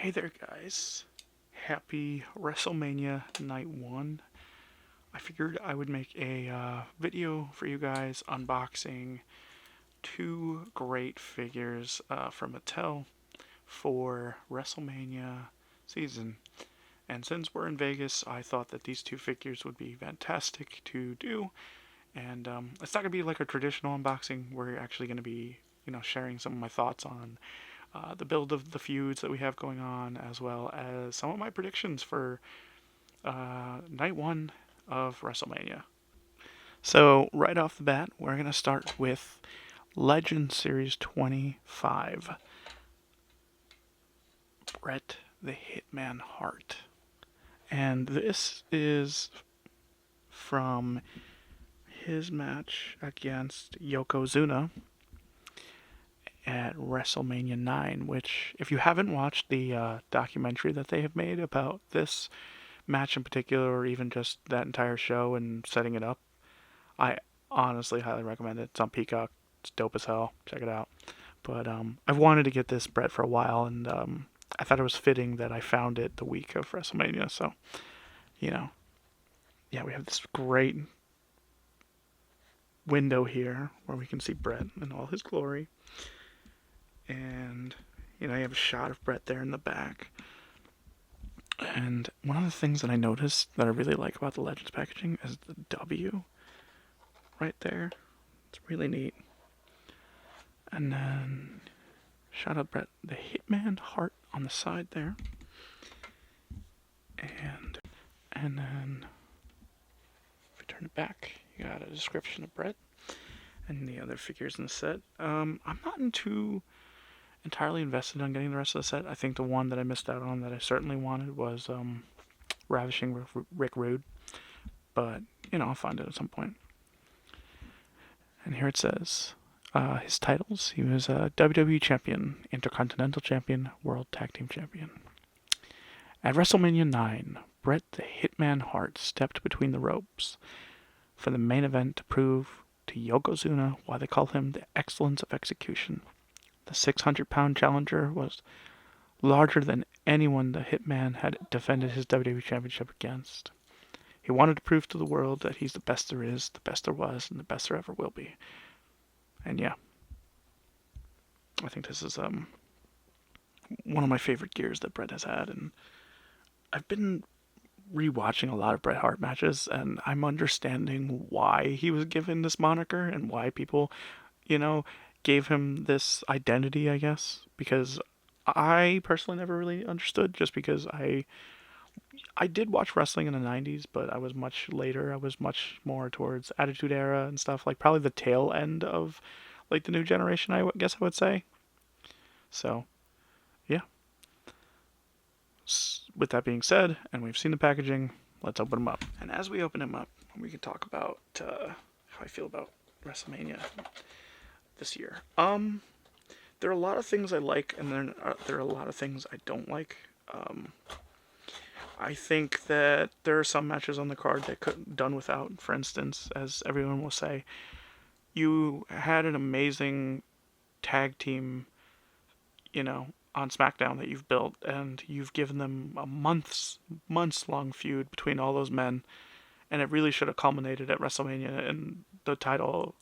Hey there, guys. Happy WrestleMania Night 1. I figured I would make a video for you guys unboxing two great figures from Mattel for WrestleMania season. And since we're in Vegas, I thought that these two figures would be fantastic to do. And it's not going to be like a traditional unboxing. We're actually going to be, sharing some of my thoughts on the build of the feuds that we have going on, as well as some of my predictions for night one of WrestleMania. So, right off the bat, we're going to start with Legend Series 25 Bret the Hitman Hart. And this is from his match against Yokozuna at Wrestlemania 9, which, if you haven't watched the documentary that they have made about this match in particular, or even just that entire show and setting it up, I honestly highly recommend it. It's on Peacock. It's dope as hell. Check it out. But I've wanted to get this Bret for a while, and I thought it was fitting that I found it the week of WrestleMania. So, yeah, we have this great window here where we can see Bret in all his glory. And, you have a shot of Bret there in the back. And one of the things that I noticed that I really like about the Legends packaging is the W right there. It's really neat. And then, shot of Bret the Hitman Hart on the side there. And then, if we turn it back, you got a description of Bret and the other figures in the set. I'm not entirely invested on getting the rest of the set. I think the one that I missed out on that I certainly wanted was Ravishing Rick Rude. But, I'll find it at some point. And here it says his titles. He was a WWE Champion, Intercontinental Champion, World Tag Team Champion. At WrestleMania 9, Bret the Hitman Hart stepped between the ropes for the main event to prove to Yokozuna why they call him the excellence of execution. The 600-pound challenger was larger than anyone the Hitman had defended his WWE Championship against. He wanted to prove to the world that he's the best there is, the best there was, and the best there ever will be. And yeah, I think this is one of my favorite gears that Bret has had, and I've been rewatching a lot of Bret Hart matches, and I'm understanding why he was given this moniker and why people, gave him this identity, I guess, because I personally never really understood, just because I did watch wrestling in the 90s, but I was much later. I was much more towards Attitude Era and stuff, like probably the tail end of like the new generation, I guess I would say. So, yeah. With that being said, and we've seen the packaging, let's open them up. And as we open them up, we can talk about how I feel about WrestleMania this year. There are a lot of things I like, and there are a lot of things I don't like. I think that there are some matches on the card that could have done without. For instance, as everyone will say, you had an amazing tag team, on SmackDown that you've built, and you've given them a months long feud between all those men, and it really should have culminated at WrestleMania in the title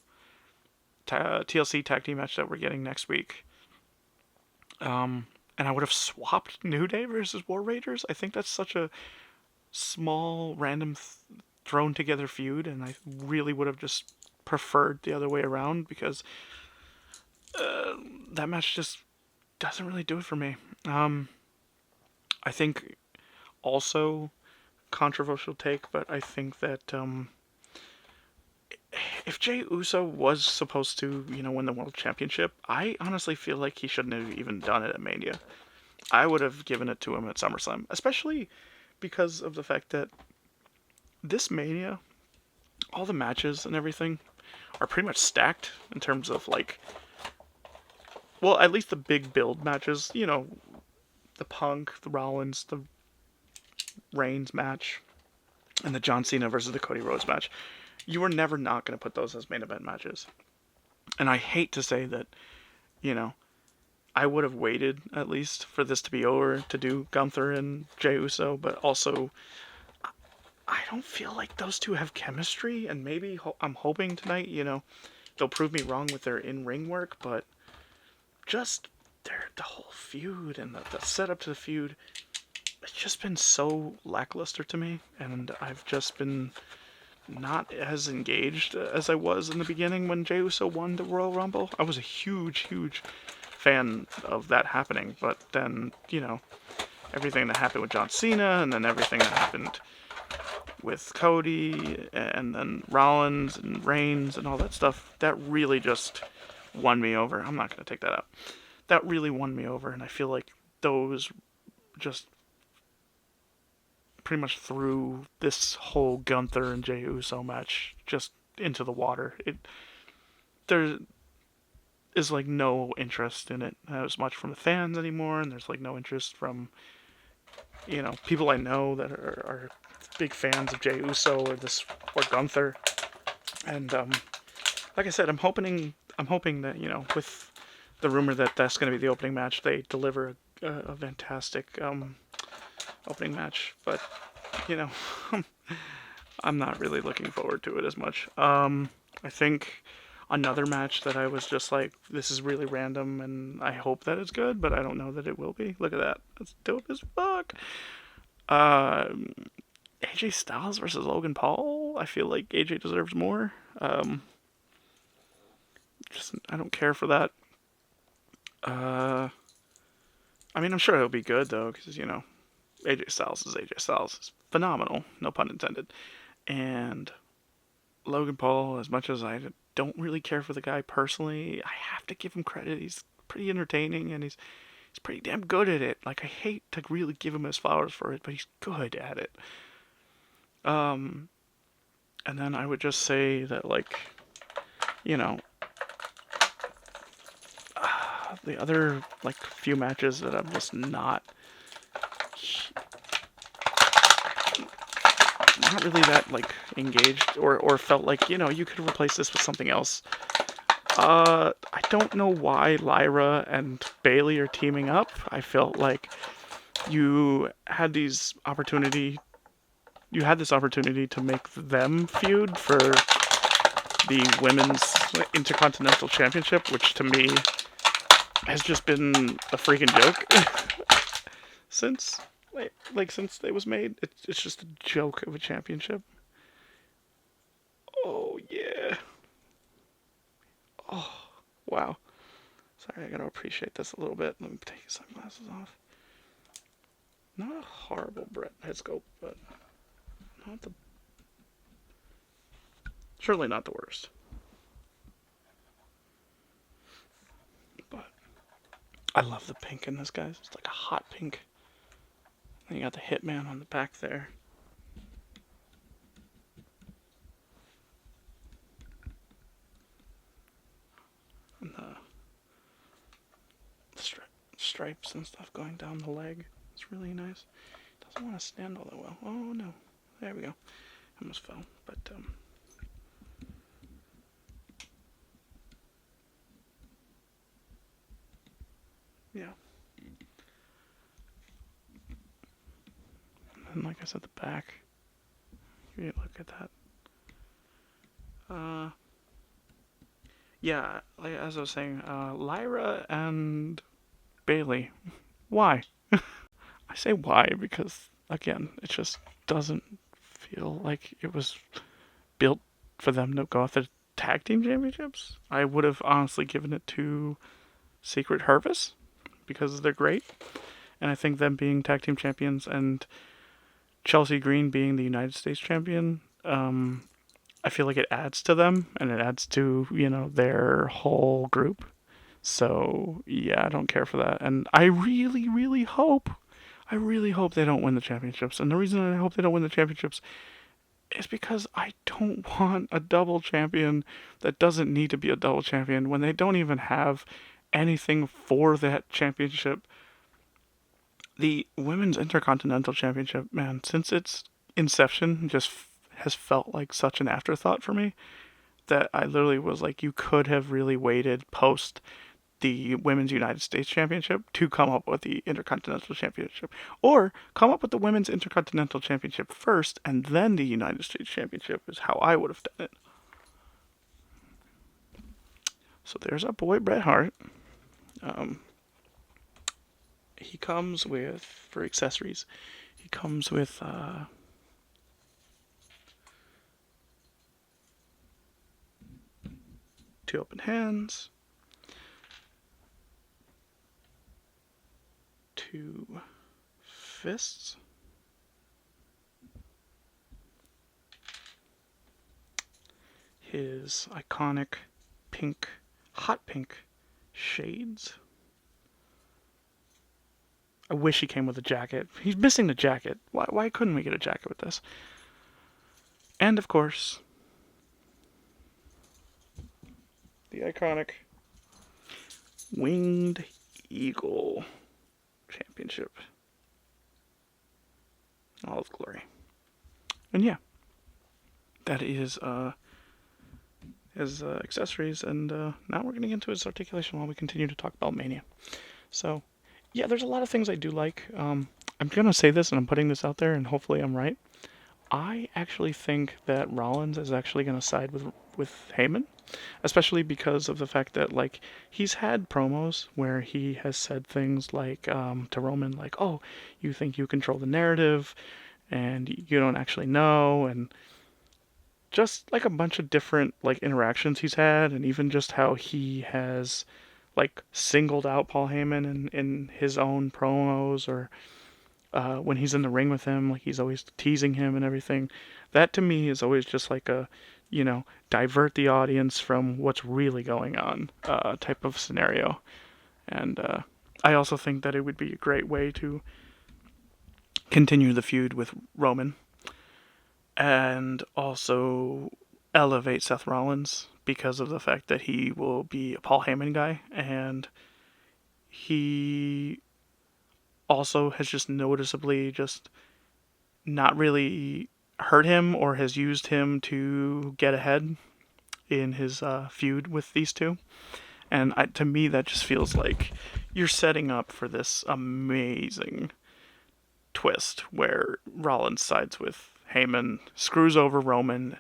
TLC tag team match that we're getting next week. And I would have swapped New Day versus War Raiders. I think that's such a small, random, thrown together feud, and I really would have just preferred the other way around, because that match just doesn't really do it for me. I think also, controversial take, but I think that if Jey Uso was supposed to, win the World Championship, I honestly feel like he shouldn't have even done it at Mania. I would have given it to him at SummerSlam, especially because of the fact that this Mania, all the matches and everything are pretty much stacked in terms of, like, well, at least the big build matches, the Punk, the Rollins, the Reigns match, and the John Cena versus the Cody Rhodes match. You were never not going to put those as main event matches. And I hate to say that, I would have waited at least for this to be over to do Gunther and Jey Uso, but also I don't feel like those two have chemistry, and maybe I'm hoping tonight, they'll prove me wrong with their in-ring work, but just the whole feud and the setup to the feud, it's just been so lackluster to me, and I've just been not as engaged as I was in the beginning when Jey Uso won the Royal Rumble. I was a huge, huge fan of that happening, but then, everything that happened with John Cena, and then everything that happened with Cody, and then Rollins and Reigns and all that stuff, that really just won me over. I'm not going to take that out. That really won me over, and I feel like those just pretty much threw this whole Gunther and Jey Uso match just into the water. There is like no interest in it as much from the fans anymore, and there's like no interest from people I know that are big fans of Jey Uso or Gunther. And like I said, I'm hoping that with the rumor that that's going to be the opening match, they deliver a fantastic opening match. But I'm not really looking forward to it as much. I think another match that I was just like, this is really random, and I hope that it's good, but I don't know that it will be. Look at that. That's dope as fuck. AJ Styles versus Logan Paul. I feel like AJ deserves more. I don't care for that. I mean, I'm sure it'll be good though, because AJ Styles is AJ Styles. It's phenomenal, no pun intended. And Logan Paul, as much as I don't really care for the guy personally, I have to give him credit. He's pretty entertaining, and he's pretty damn good at it. Like, I hate to really give him his flowers for it, but he's good at it. And then I would just say that, like, the other, like, few matches that I'm just not really that, like, engaged or felt like, you could replace this with something else. I don't know why Lyra and Bayley are teaming up. I felt like you had this opportunity to make them feud for the Women's Intercontinental Championship, which to me has just been a freaking joke since it was made. It's just a joke of a championship. Oh yeah. Oh wow. Sorry, I gotta appreciate this a little bit. Let me take sunglasses off. Not a horrible Bret head sculpt, but certainly not the worst. But I love the pink in this, guys. It's like a hot pink. And you got the Hitman on the back there. And the stripes and stuff going down the leg. It's really nice. Doesn't want to stand all that well. Oh no. There we go. Almost fell. But yeah. And like I said, the back. You look at that. Yeah, like as I was saying, Lyra and Bayley. Why? I say why because, again, it just doesn't feel like it was built for them to go after tag team championships. I would have honestly given it to Secret Harvest because they're great. And I think them being tag team champions and Chelsea Green being the United States champion, I feel like it adds to them and it adds to, their whole group. So, yeah, I don't care for that. And I really, really hope they don't win the championships. And the reason I hope they don't win the championships is because I don't want a double champion that doesn't need to be a double champion when they don't even have anything for that championship. The Women's Intercontinental Championship, man, since its inception, just has felt like such an afterthought for me that I literally was like, you could have really waited post the Women's United States Championship to come up with the Intercontinental Championship. Or come up with the Women's Intercontinental Championship first and then the United States Championship is how I would have done it. So there's our boy Bret Hart. He comes with, for accessories, he comes with two open hands, two fists, his iconic pink, hot pink shades. I wish he came with a jacket. He's missing the jacket. Why couldn't we get a jacket with this? And of course, the iconic Winged Eagle Championship. All its glory. And yeah, that is his accessories, and now we're getting into his articulation while we continue to talk about Mania. So, yeah, there's a lot of things I do like. I'm gonna say this, and I'm putting this out there, and hopefully I'm right. I actually think that Rollins is actually gonna side with Heyman, especially because of the fact that like he's had promos where he has said things like to Roman like, "Oh, you think you control the narrative, and you don't actually know," and just like a bunch of different like interactions he's had, and even just how he has like singled out Paul Heyman in his own promos, or when he's in the ring with him, like he's always teasing him and everything. That to me is always just like a, divert the audience from what's really going on type of scenario. And I also think that it would be a great way to continue the feud with Roman and also elevate Seth Rollins because of the fact that he will be a Paul Heyman guy, and he also has just noticeably just not really hurt him or has used him to get ahead in his feud with these two. And to me, that just feels like you're setting up for this amazing twist where Rollins sides with Heyman, screws over Roman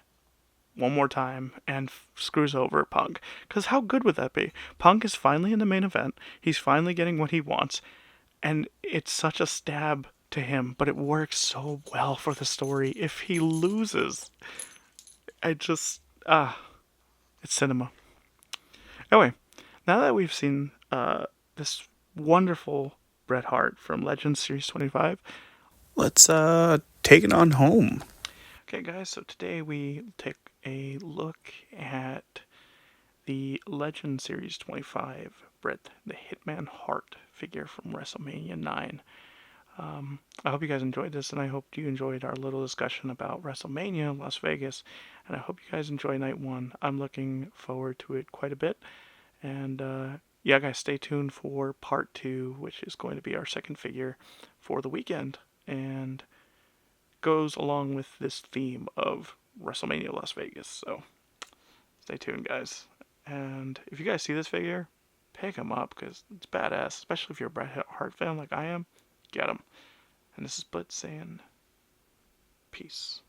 one more time, and screws over Punk. Because how good would that be? Punk is finally in the main event. He's finally getting what he wants. And it's such a stab to him, but it works so well for the story. If he loses, it's cinema. Anyway, now that we've seen this wonderful Bret Hart from Legends Series 25, let's take it on home. Okay, guys, so today we take a look at the Legend Series 25 Bret the Hitman Hart figure from Wrestlemania 9. I hope you guys enjoyed this, and I hope you enjoyed our little discussion about WrestleMania Las Vegas, and I hope you guys enjoy Night 1. I'm looking forward to it quite a bit, and yeah, guys, stay tuned for Part 2, which is going to be our second figure for the weekend, and goes along with this theme of WrestleMania Las Vegas, so stay tuned, guys. And if you guys see this figure, pick him up because it's badass, especially if you're a Bret Hart fan like I am. Get him. And this is Blitz saying peace.